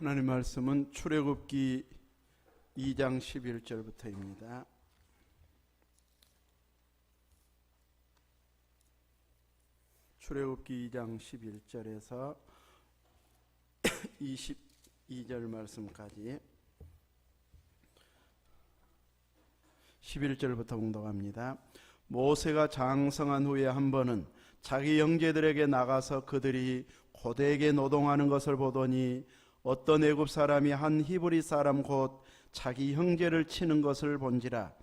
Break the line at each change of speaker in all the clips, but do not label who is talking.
하나님 말씀은 출애굽기 2장 11절부터입니다. 출애굽기 2장 11절에서 22절 말씀까지 11절부터 봉독합니다. 모세가 장성한 후에 한 번은 자기 형제들에게 나가서 그들이 고되게 노동하는 것을 보더니 어떤 애굽 사람이 한 히브리 사람 곧 자기 형제를 치는 것을 본지라.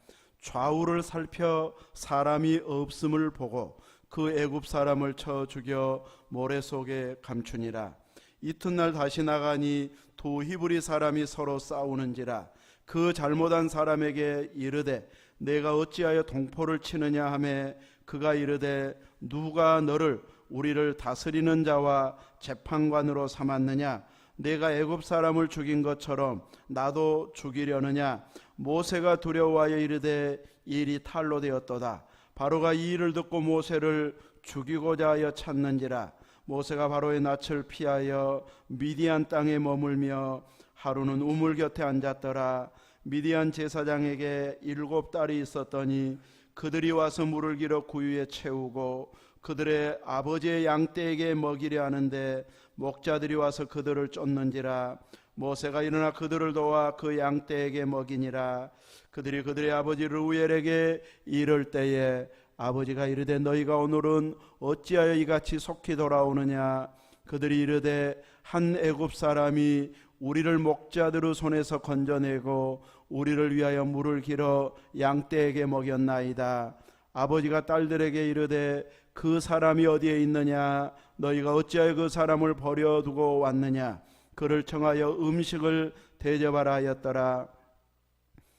좌우를 살펴 사람이 없음을 보고 그 애굽 사람을 쳐 죽여 모래 속에 감추니라. 이튿날 다시 나가니 두 히브리 사람이 서로 싸우는지라. 그 잘못한 사람에게 이르되 내가 어찌하여 동포를 치느냐 하매 그가 이르되 누가 너를 우리를 다스리는 자와 재판관으로 삼았느냐? 내가 애굽 사람을 죽인 것처럼 나도 죽이려느냐? 모세가 두려워하여 이르되 일이 탈로 되었도다. 바로가 이 일을 듣고 모세를 죽이고자 하여 찾는지라. 모세가 바로의 낯을 피하여 미디안 땅에 머물며 하루는 우물 곁에 앉았더라. 미디안 제사장에게 7 딸이 있었더니 그들이 와서 물을 길어 구유에 채우고 그들의 아버지의 양떼에게 먹이려 하는데 목자들이 와서 그들을 쫓는지라. 모세가 일어나 그들을 도와 그 양떼에게 먹이니라. 그들이 그들의 아버지 르우엘에게 이를 때에 아버지가 이르되 너희가 오늘은 어찌하여 이같이 속히 돌아오느냐? 그들이 이르되 한 애굽 사람이 우리를 목자들의 손에서 건져내고 우리를 위하여 물을 길어 양떼에게 먹였나이다. 아버지가 딸들에게 이르되 그 사람이 어디에 있느냐? 너희가 어찌하여 그 사람을 버려두고 왔느냐? 그를 청하여 음식을 대접하라 하였더라.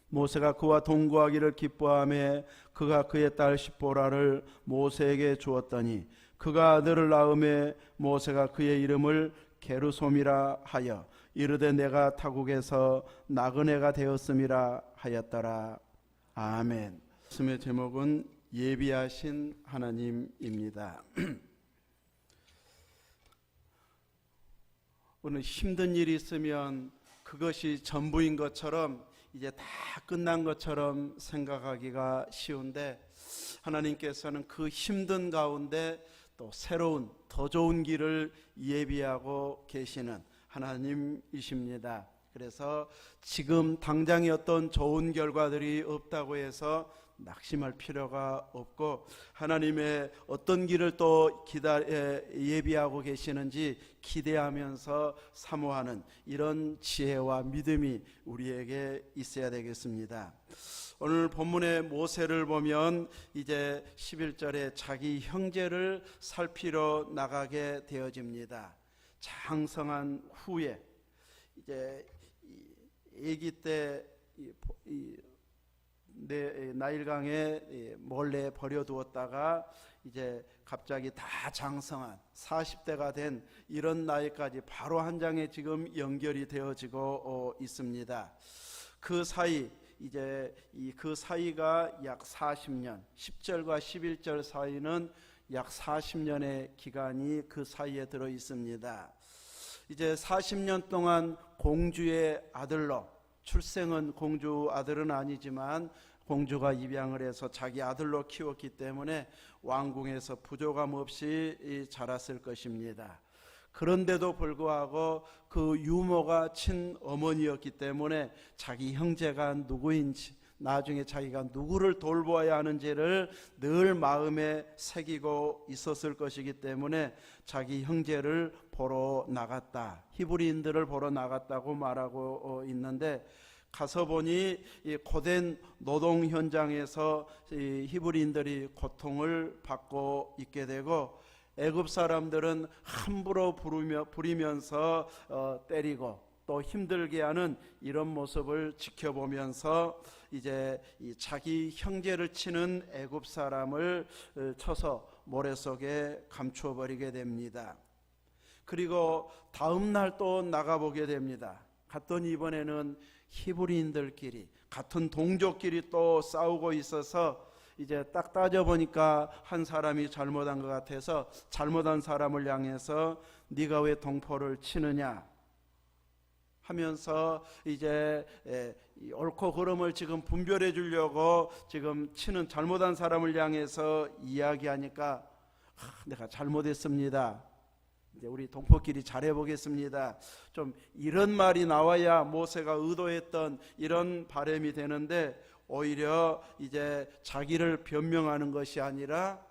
모세가 그와 동거하기를 기뻐하며 그가 그의 딸 시보라를 모세에게 주었더니 그가 아들을 낳음에 모세가 그의 이름을 게르솜이라 하여 이르되 내가 타국에서 나그네가 되었음이라 하였더라. 아멘. 말씀의 제목은 예비하신 하나님입니다. 오늘 힘든 일이 있으면 그것이 전부인 것처럼 이제 다 끝난 것처럼 생각하기가 쉬운데 하나님께서는 그 힘든 가운데 또 새로운 더 좋은 길을 예비하고 계시는 하나님이십니다. 그래서 지금 당장의 어떤 좋은 결과들이 없다고 해서 낙심할 필요가 없고 하나님의 어떤 길을 또 예비하고 계시는지 기대하면서 사모하는 이런 지혜와 믿음이 우리에게 있어야 되겠습니다. 오늘 본문의 모세를 보면 이제 11절에 자기 형제를 살피러 나가게 되어집니다. 장성한 후에 이제 아기 때 나일강에 몰래 버려두었다가 이제 갑자기 다 장성한 40대가 된 이런 나이까지 바로 한 장에 지금 연결이 되어지고 있습니다. 그 사이 이제 그 사이가 약 40년, 10절과 11절 사이는 약 40년의 기간이 그 사이에 들어 있습니다. 이제 40년 동안 공주의 아들로, 출생은 공주 아들은 아니지만 공주가 입양을 해서 자기 아들로 키웠기 때문에 왕궁에서 부족함 없이 자랐을 것입니다. 그런데도 불구하고 그 유모가 친어머니였기 때문에 자기 형제가 누구인지, 나중에 자기가 누구를 돌보아야 하는지를 늘 마음에 새기고 있었을 것이기 때문에 자기 형제를 보러 나갔다, 히브리인들을 보러 나갔다고 말하고 있는데, 가서 보니 이 고된 노동 현장에서 이 히브리인들이 고통을 받고 있게 되고 애굽 사람들은 함부로 부리면서 때리고 또 힘들게 하는 이런 모습을 지켜보면서 이제 이 자기 형제를 치는 애굽 사람을 쳐서 모래 속에 감추어 버리게 됩니다. 그리고 다음 날 또 나가보게 됩니다. 갔더니 이번에는 히브리인들끼리 같은 동족끼리 또 싸우고 있어서 이제 딱 따져보니까 한 사람이 잘못한 것 같아서 잘못한 사람을 향해서 네가 왜 동포를 치느냐, 하면서 이제 이 옳고 그름을 지금 분별해 주려고 지금 치는 잘못한 사람을 향해서 이야기하니까 내가 잘못했습니다. 이제 우리 동포끼리 잘해보겠습니다. 좀 이런 말이 나와야 모세가 의도했던 이런 바람이 되는데 오히려 이제 자기를 변명하는 것이 아니라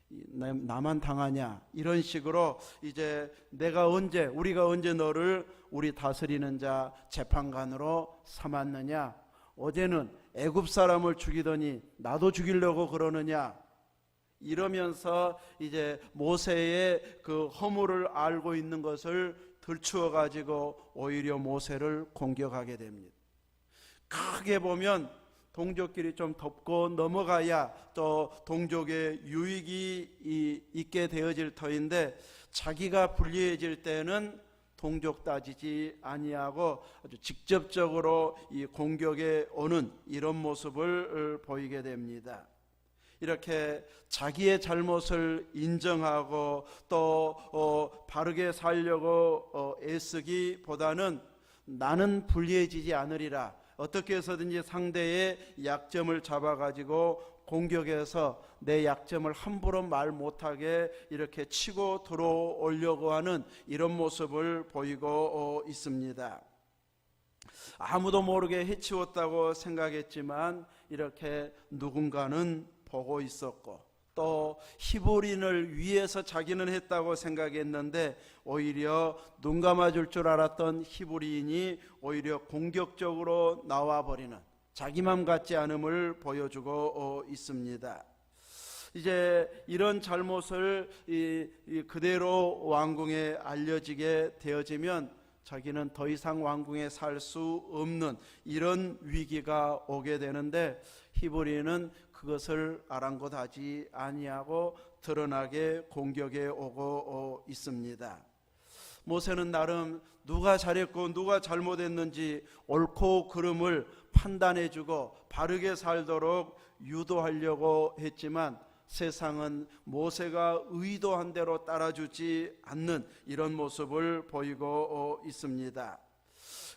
나만 당하냐 이런 식으로 이제 우리가 언제 너를 우리 다스리는 자 재판관으로 삼았느냐, 어제는 애굽 사람을 죽이더니 나도 죽이려고 그러느냐, 이러면서 이제 모세의 그 허물을 알고 있는 것을 들추어 가지고 오히려 모세를 공격하게 됩니다. 크게 보면 동족끼리 좀 덮고 넘어가야 또 동족의 유익이 있게 되어질 터인데, 자기가 불리해질 때는 동족 따지지 아니하고 아주 직접적으로 이 공격에 오는 이런 모습을 보이게 됩니다. 이렇게 자기의 잘못을 인정하고 또 바르게 살려고 애쓰기보다는 나는 불리해지지 않으리라, 어떻게 해서든지 상대의 약점을 잡아가지고 공격해서 내 약점을 함부로 말 못하게 이렇게 치고 들어오려고 하는 이런 모습을 보이고 있습니다. 아무도 모르게 해치웠다고 생각했지만 이렇게 누군가는 보고 있었고, 또 히브리인을 위해서 자기는 했다고 생각했는데 오히려 눈 감아줄 줄 알았던 히브리인이 오히려 공격적으로 나와버리는 자기 맘 같지 않음을 보여주고 있습니다. 이제 이런 잘못을 그대로 왕궁에 알려지게 되어지면 자기는 더 이상 왕궁에 살 수 없는 이런 위기가 오게 되는데, 히브리인은 그것을 아랑곳하지 아니하고 드러나게 공격에 오고 있습니다. 모세는 나름 누가 잘했고 누가 잘못했는지 옳고 그름을 판단해주고 바르게 살도록 유도하려고 했지만 세상은 모세가 의도한 대로 따라주지 않는 이런 모습을 보이고 있습니다.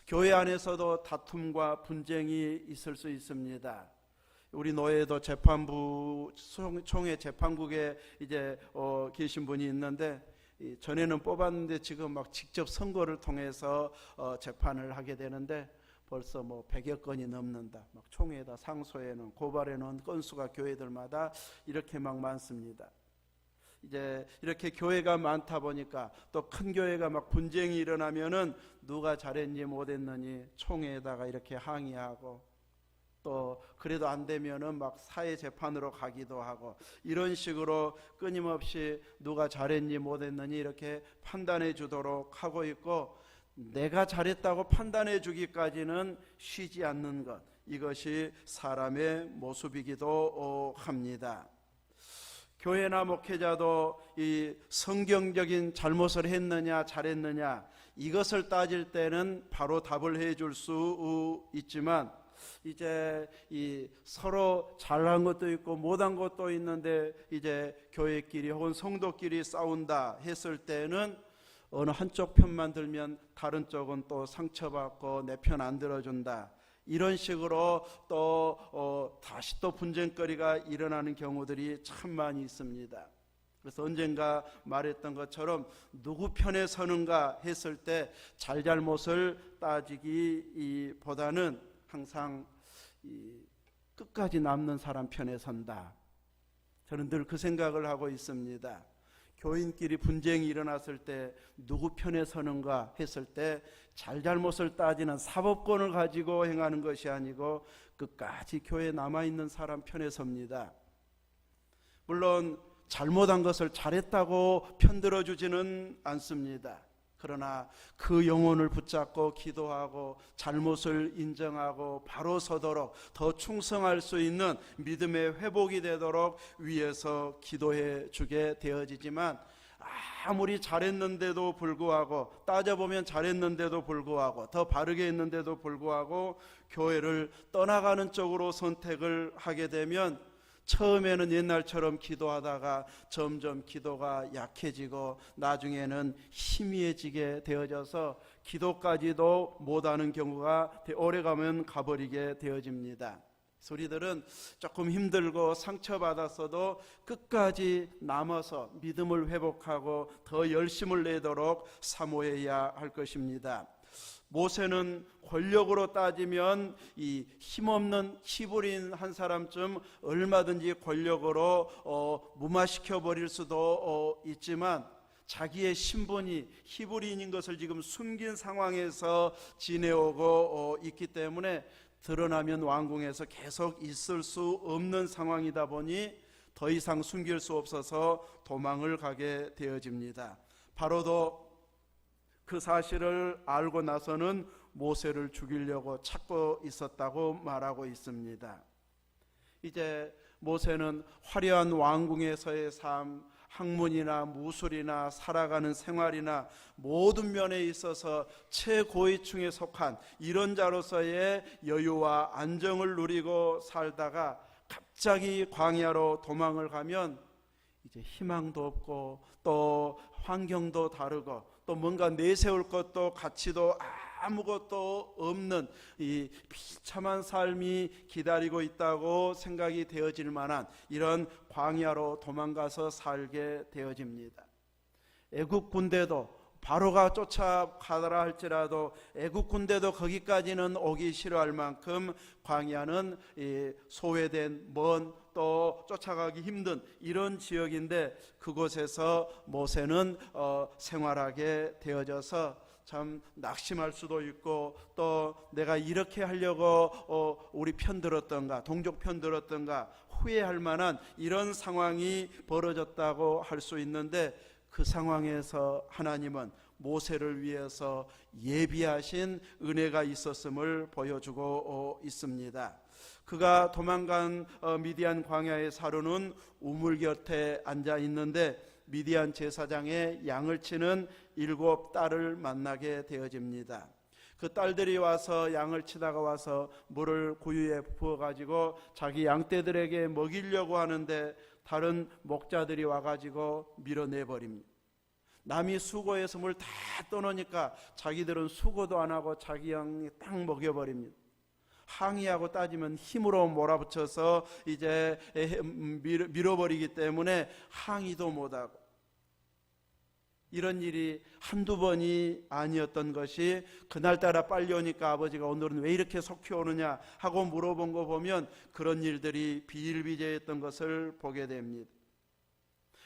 교회 안에서도 다툼과 분쟁이 있을 수 있습니다. 우리 노예도 재판부 총회 재판국에 이제 계신 분이 있는데, 전에는 뽑았는데 지금 막 직접 선거를 통해서 재판을 하게 되는데 벌써 뭐 100여 건이 넘는다. 막 총회에다 상소해놓은 고발해놓은 건수가 교회들마다 이렇게 막 많습니다. 이제 이렇게 교회가 많다 보니까 또 큰 교회가 막 분쟁이 일어나면은 누가 잘했니 못했느니 총회에다가 이렇게 항의하고, 또 그래도 안 되면은 막 사회 재판으로 가기도 하고, 이런 식으로 끊임없이 누가 잘했니 못했느니 이렇게 판단해 주도록 하고 있고, 내가 잘했다고 판단해 주기까지는 쉬지 않는 것, 이것이 사람의 모습이기도 합니다. 교회나 목회자도 이 성경적인 잘못을 했느냐 잘했느냐 이것을 따질 때는 바로 답을 해 줄 수 있지만, 이제 이 서로 잘한 것도 있고 못한 것도 있는데 이제 교회끼리 혹은 성도끼리 싸운다 했을 때는 어느 한쪽 편만 들면 다른 쪽은 또 상처받고 내 편 안 들어준다, 이런 식으로 또 다시 또 분쟁거리가 일어나는 경우들이 참 많이 있습니다. 그래서 언젠가 말했던 것처럼 누구 편에 서는가 했을 때 잘잘못을 따지기보다는 항상 끝까지 남는 사람 편에 선다. 저는 늘 그 생각을 하고 있습니다. 교인끼리 분쟁이 일어났을 때 누구 편에 서는가 했을 때 잘잘못을 따지는 사법권을 가지고 행하는 것이 아니고 끝까지 교회에 남아있는 사람 편에 섭니다. 물론 잘못한 것을 잘했다고 편들어주지는 않습니다. 그러나 그 영혼을 붙잡고 기도하고 잘못을 인정하고 바로 서도록 더 충성할 수 있는 믿음의 회복이 되도록 위해서 기도해 주게 되어지지만, 아무리 잘했는데도 불구하고, 따져보면 잘했는데도 불구하고 더 바르게 했는데도 불구하고 교회를 떠나가는 쪽으로 선택을 하게 되면 처음에는 옛날처럼 기도하다가 점점 기도가 약해지고 나중에는 희미해지게 되어져서 기도까지도 못하는 경우가 오래가면 가버리게 되어집니다. 우리들은 조금 힘들고 상처받았어도 끝까지 남아서 믿음을 회복하고 더 열심을 내도록 사모해야 할 것입니다. 모세는 권력으로 따지면 이 힘없는 히브리인 한 사람쯤 얼마든지 권력으로 무마시켜 버릴 수도 있지만 자기의 신분이 히브리인인 것을 지금 숨긴 상황에서 지내오고 있기 때문에 드러나면 왕궁에서 계속 있을 수 없는 상황이다 보니 더 이상 숨길 수 없어서 도망을 가게 되어집니다. 바로도 그 사실을 알고 나서는 모세를 죽이려고 찾고 있었다고 말하고 있습니다. 이제 모세는 화려한 왕궁에서의 삶, 학문이나 무술이나 살아가는 생활이나 모든 면에 있어서 최고위층에 속한 이런 자로서의 여유와 안정을 누리고 살다가 갑자기 광야로 도망을 가면 이제 희망도 없고 또 환경도 다르고 또 뭔가 내세울 것도 가치도 아무것도 없는 이 비참한 삶이 기다리고 있다고 생각이 되어질 만한 이런 광야로 도망가서 살게 되어집니다. 애국 군대도 바로가 쫓아가더라 할지라도 애국 군대도 거기까지는 오기 싫어할 만큼 광야는 소외된 먼 또 쫓아가기 힘든 이런 지역인데 그곳에서 모세는 생활하게 되어져서 참 낙심할 수도 있고 또 내가 이렇게 하려고 우리 편들었던가 동족 편들었던가 후회할 만한 이런 상황이 벌어졌다고 할 수 있는데 그 상황에서 하나님은 모세를 위해서 예비하신 은혜가 있었음을 보여주고 있습니다. 그가 도망간 미디안 광야의 사루는 우물 곁에 앉아 있는데 미디안 제사장의 양을 치는 7 딸을 만나게 되어집니다. 그 딸들이 와서 양을 치다가 와서 물을 구유에 부어가지고 자기 양떼들에게 먹이려고 하는데 다른 목자들이 와가지고 밀어내버립니다. 남이 수고해서 물 다 떠놓으니까 자기들은 수고도 안 하고 자기 양이 딱 먹여버립니다. 항의하고 따지면 힘으로 몰아붙여서 이제 밀어버리기 때문에 항의도 못하고 이런 일이 한두 번이 아니었던 것이 그날따라 빨리 오니까 아버지가 오늘은 왜 이렇게 속히 오느냐 하고 물어본 거 보면 그런 일들이 비일비재했던 것을 보게 됩니다.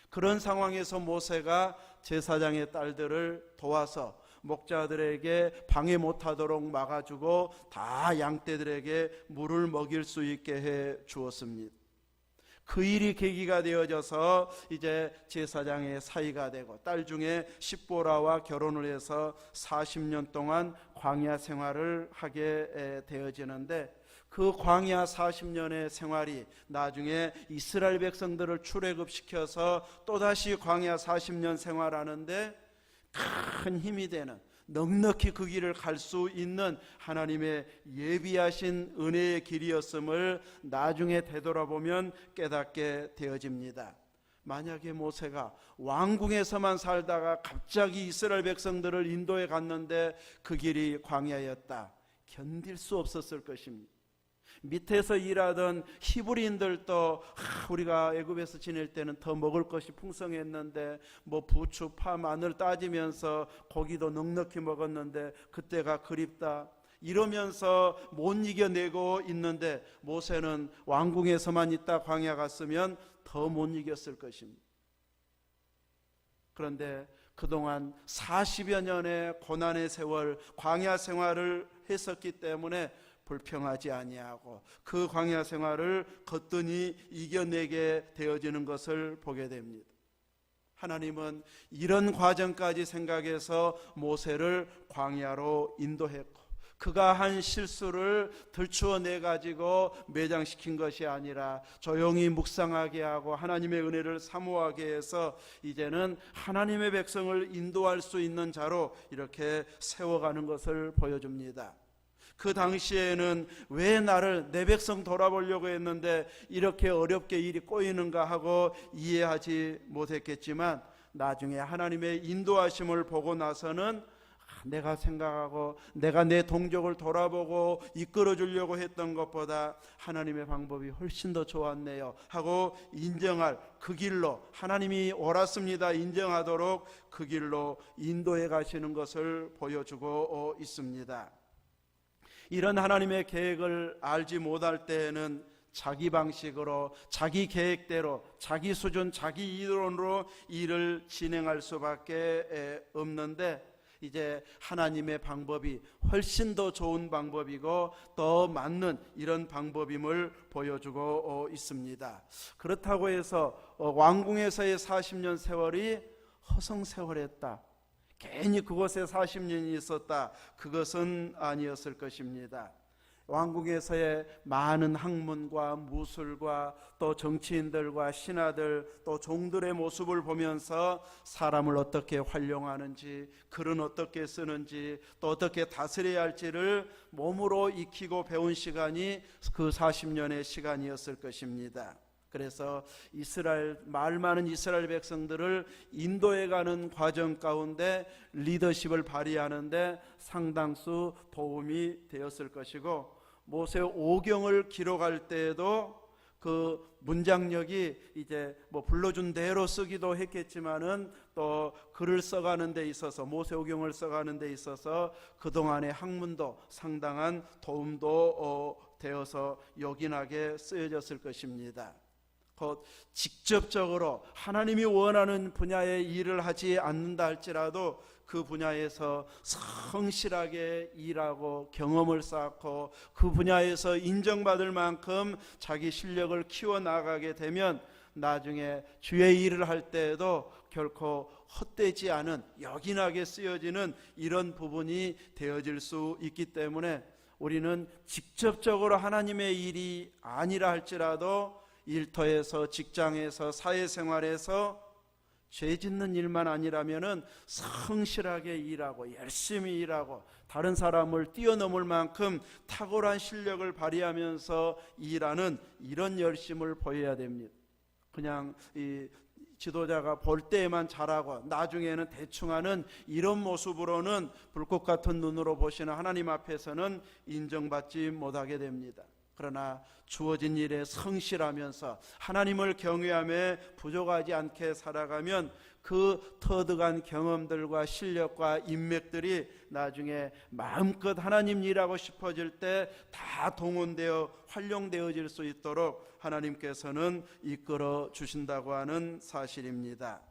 그런 상황에서 모세가 제사장의 딸들을 도와서 목자들에게 방해 못하도록 막아주고 다 양떼들에게 물을 먹일 수 있게 해 주었습니다. 그 일이 계기가 되어져서 이제 제사장의 사이가 되고 딸 중에 십보라와 결혼을 해서 40년 동안 광야 생활을 하게 되어지는데 그 광야 40년의 생활이 나중에 이스라엘 백성들을 출애굽시켜서 또다시 광야 40년 생활하는데 큰 힘이 되는 넉넉히 그 길을 갈 수 있는 하나님의 예비하신 은혜의 길이었음을 나중에 되돌아보면 깨닫게 되어집니다. 만약에 모세가 왕궁에서만 살다가 갑자기 이스라엘 백성들을 인도에 갔는데 그 길이 광야였다. 견딜 수 없었을 것입니다. 밑에서 일하던 히브리인들도 우리가 애굽에서 지낼 때는 더 먹을 것이 풍성했는데 뭐 부추, 파, 마늘 따지면서 고기도 넉넉히 먹었는데 그때가 그립다 이러면서 못 이겨내고 있는데 모세는 왕궁에서만 있다 광야 갔으면 더 못 이겼을 것입니다. 그런데 그동안 40여 년의 고난의 세월 광야 생활을 했었기 때문에 불평하지 아니하고 그 광야 생활을 거뜬히 이겨내게 되어지는 것을 보게 됩니다. 하나님은 이런 과정까지 생각해서 모세를 광야로 인도했고 그가 한 실수를 들추어내 가지고 매장시킨 것이 아니라 조용히 묵상하게 하고 하나님의 은혜를 사모하게 해서 이제는 하나님의 백성을 인도할 수 있는 자로 이렇게 세워가는 것을 보여줍니다. 그 당시에는 왜 나를 내 백성 돌아보려고 했는데 이렇게 어렵게 일이 꼬이는가 하고 이해하지 못했겠지만 나중에 하나님의 인도하심을 보고 나서는 내가 생각하고 내가 내 동족을 돌아보고 이끌어 주려고 했던 것보다 하나님의 방법이 훨씬 더 좋았네요 하고 인정할 그 길로, 하나님이 옳았습니다 인정하도록 그 길로 인도해 가시는 것을 보여주고 있습니다. 이런 하나님의 계획을 알지 못할 때에는 자기 방식으로, 자기 계획대로, 자기 수준, 자기 이론으로 일을 진행할 수밖에 없는데, 이제 하나님의 방법이 훨씬 더 좋은 방법이고 더 맞는 이런 방법임을 보여주고 있습니다. 그렇다고 해서 왕궁에서의 40년 세월이 허송세월했다, 괜히 그곳에 40년이 있었다, 그것은 아니었을 것입니다. 왕궁에서의 많은 학문과 무술과 또 정치인들과 신하들 또 종들의 모습을 보면서 사람을 어떻게 활용하는지, 글은 어떻게 쓰는지, 또 어떻게 다스려야 할지를 몸으로 익히고 배운 시간이 그 40년의 시간이었을 것입니다. 그래서 말 많은 이스라엘 백성들을 인도해 가는 과정 가운데 리더십을 발휘하는데 상당수 도움이 되었을 것이고, 모세 오경을 기록할 때에도 그 문장력이 이제 불러준 대로 쓰기도 했겠지만은 또 글을 써가는 데 있어서, 모세 오경을 써가는 데 있어서 그동안의 학문도 상당한 도움도 되어서 요긴하게 쓰여졌을 것입니다. 곧 직접적으로 하나님이 원하는 분야의 일을 하지 않는다 할지라도 그 분야에서 성실하게 일하고 경험을 쌓고 그 분야에서 인정받을 만큼 자기 실력을 키워나가게 되면 나중에 주의 일을 할 때에도 결코 헛되지 않은, 요긴하게 쓰여지는 이런 부분이 되어질 수 있기 때문에 우리는 직접적으로 하나님의 일이 아니라 할지라도 일터에서, 직장에서, 사회생활에서 죄 짓는 일만 아니라면은 성실하게 일하고 열심히 일하고 다른 사람을 뛰어넘을 만큼 탁월한 실력을 발휘하면서 일하는 이런 열심을 보여야 됩니다. 그냥 이 지도자가 볼 때에만 잘하고 나중에는 대충 하는 이런 모습으로는 불꽃 같은 눈으로 보시는 하나님 앞에서는 인정받지 못하게 됩니다. 그러나 주어진 일에 성실하면서 하나님을 경외하며 부족하지 않게 살아가면 그 터득한 경험들과 실력과 인맥들이 나중에 마음껏 하나님 일하고 싶어질 때 다 동원되어 활용되어질 수 있도록 하나님께서는 이끌어 주신다고 하는 사실입니다.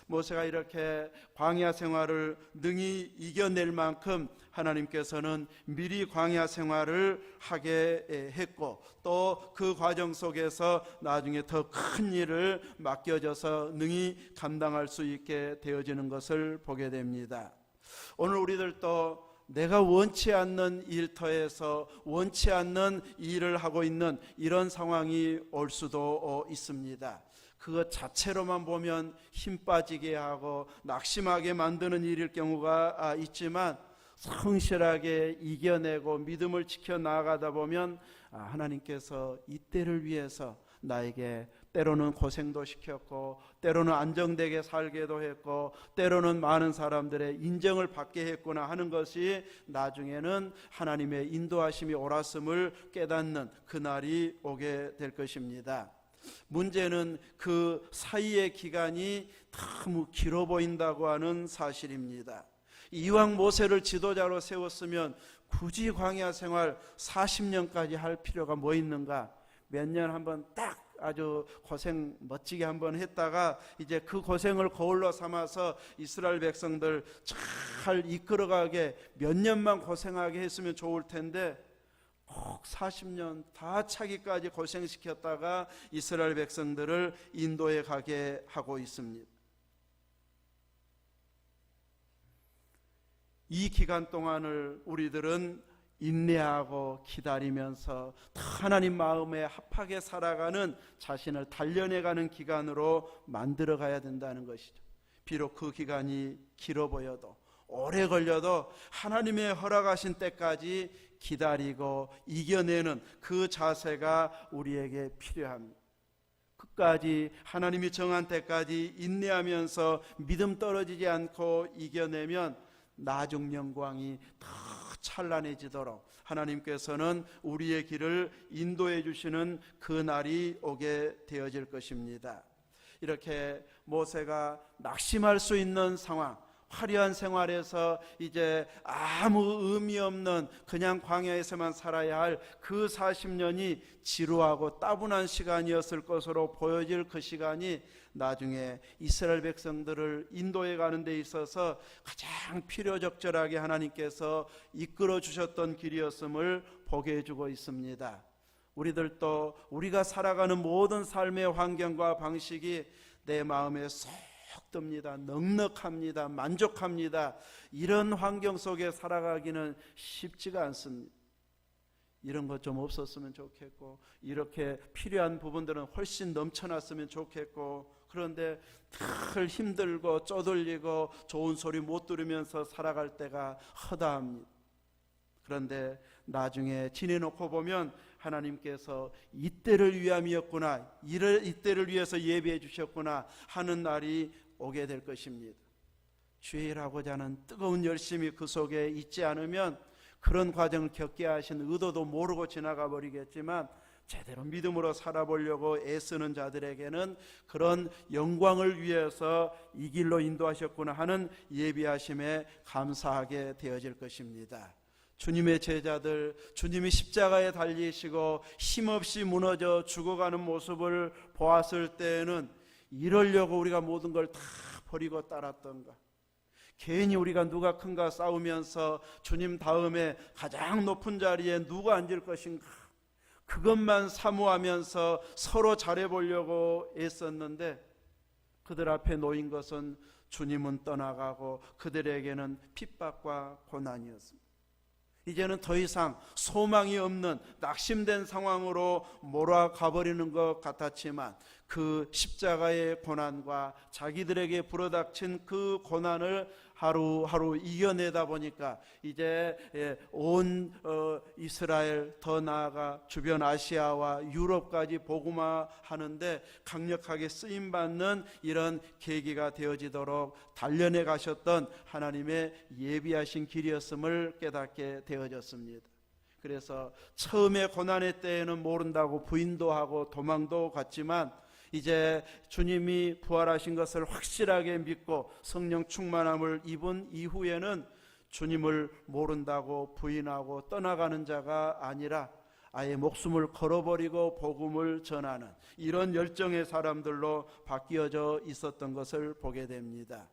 모세가 이렇게 광야 생활을 능히 이겨낼 만큼 하나님께서는 미리 광야 생활을 하게 했고 또 그 과정 속에서 나중에 더 큰 일을 맡겨져서 능히 감당할 수 있게 되어지는 것을 보게 됩니다. 오늘 우리들도 내가 원치 않는 일터에서 원치 않는 일을 하고 있는 이런 상황이 올 수도 있습니다. 그것 자체로만 보면 힘 빠지게 하고 낙심하게 만드는 일일 경우가 있지만 성실하게 이겨내고 믿음을 지켜나가다 보면 하나님께서 이때를 위해서 나에게 때로는 고생도 시켰고 때로는 안정되게 살게도 했고 때로는 많은 사람들의 인정을 받게 했구나 하는 것이 나중에는 하나님의 인도하심이 옳았음을 깨닫는 그날이 오게 될 것입니다. 문제는 그 사이의 기간이 너무 길어 보인다고 하는 사실입니다. 이왕 모세를 지도자로 세웠으면 굳이 광야 생활 40년까지 할 필요가 뭐 있는가? 몇 년 한번 딱 아주 고생 멋지게 한번 했다가 이제 그 고생을 거울로 삼아서 이스라엘 백성들 잘 이끌어가게 몇 년만 고생하게 했으면 좋을 텐데 꼭 40년 다 차기까지 고생시켰다가 이스라엘 백성들을 인도에 가게 하고 있습니다. 이 기간 동안을 우리들은 인내하고 기다리면서 하나님 마음에 합하게 살아가는 자신을 단련해가는 기간으로 만들어 가야 된다는 것이죠. 비록 그 기간이 길어 보여도 오래 걸려도 하나님의 허락하신 때까지 기다리고 이겨내는 그 자세가 우리에게 필요합니다. 끝까지 하나님이 정한 때까지 인내하면서 믿음 떨어지지 않고 이겨내면 나중 영광이 더 찬란해지도록 하나님께서는 우리의 길을 인도해 주시는 그 날이 오게 되어질 것입니다. 이렇게 모세가 낙심할 수 있는 상황, 화려한 생활에서 이제 아무 의미 없는 그냥 광야에서만 살아야 할 그 40년이 지루하고 따분한 시간이었을 것으로 보여질 그 시간이 나중에 이스라엘 백성들을 인도해 가는 데 있어서 가장 필요적절하게 하나님께서 이끌어 주셨던 길이었음을 보게 해주고 있습니다. 우리들도 우리가 살아가는 모든 삶의 환경과 방식이 내 마음에 쏙 듭니다. 넉넉합니다. 만족합니다. 이런 환경 속에 살아가기는 쉽지가 않습니다. 이런 것 좀 없었으면 좋겠고, 이렇게 필요한 부분들은 훨씬 넘쳐났으면 좋겠고, 그런데 늘 힘들고 쪼들리고 좋은 소리 못 들으면서 살아갈 때가 허다합니다. 그런데 나중에 지내놓고 보면 하나님께서 이때를 위함이었구나, 이때를 위해서 예비해 주셨구나 하는 날이 오게 될 것입니다. 주일하고자 하는 뜨거운 열심이 그 속에 있지 않으면 그런 과정을 겪게 하신 의도도 모르고 지나가 버리겠지만, 제대로 믿음으로 살아보려고 애쓰는 자들에게는 그런 영광을 위해서 이 길로 인도하셨구나 하는 예비하심에 감사하게 되어질 것입니다. 주님의 제자들, 주님이 십자가에 달리시고 힘없이 무너져 죽어가는 모습을 보았을 때에는 이러려고 우리가 모든 걸 다 버리고 따랐던가, 괜히 우리가 누가 큰가 싸우면서 주님 다음에 가장 높은 자리에 누가 앉을 것인가, 그것만 사모하면서 서로 잘해보려고 애썼는데 그들 앞에 놓인 것은 주님은 떠나가고 그들에게는 핍박과 고난이었습니다. 이제는 더 이상 소망이 없는 낙심된 상황으로 몰아가 버리는 것 같았지만, 그 십자가의 고난과 자기들에게 불어닥친 그 고난을 하루하루 이겨내다 보니까 이제 온 이스라엘, 더 나아가 주변 아시아와 유럽까지 복음화하는데 강력하게 쓰임받는 이런 계기가 되어지도록 단련해 가셨던 하나님의 예비하신 길이었음을 깨닫게 되어졌습니다. 그래서 처음에 고난의 때에는 모른다고 부인도 하고 도망도 갔지만, 이제 주님이 부활하신 것을 확실하게 믿고 성령 충만함을 입은 이후에는 주님을 모른다고 부인하고 떠나가는 자가 아니라 아예 목숨을 걸어버리고 복음을 전하는 이런 열정의 사람들로 바뀌어져 있었던 것을 보게 됩니다.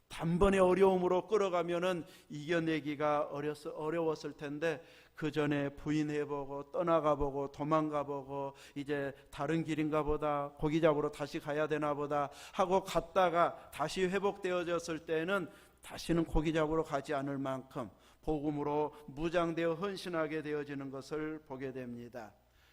단번에 어려움으로 끌어가면은 이겨내기가 어려웠을 텐데, 그 전에 부인해보고 떠나가보고 도망가보고 이제 다른 길인가 보다, 고기 잡으러 다시 가야 되나 보다 하고 갔다가 다시 회복되어졌을 때는 다시는 고기 잡으러 가지 않을 만큼 복음으로 무장되어 헌신하게 되어지는 것을 보게 됩니다.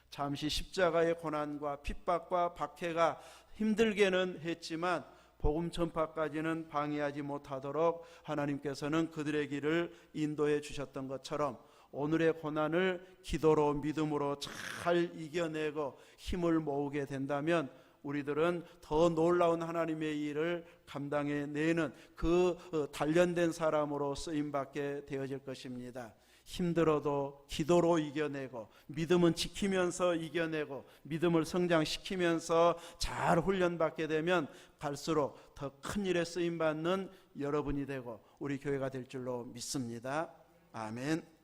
잠시 십자가의 고난과 핍박과 박해가 힘들게는 했지만 복음 전파까지는 방해하지 못하도록 하나님께서는 그들의 길을 인도해 주셨던 것처럼, 오늘의 고난을 기도로 믿음으로 잘 이겨내고 힘을 모으게 된다면 우리들은 더 놀라운 하나님의 일을 감당해내는 그 단련된 사람으로 쓰임받게 되어질 것입니다. 힘들어도 기도로 이겨내고, 믿음은 지키면서 이겨내고, 믿음을 성장시키면서 잘 훈련받게 되면 갈수록 더 큰 일에 쓰임받는 여러분이 되고 우리 교회가 될 줄로 믿습니다. 아멘.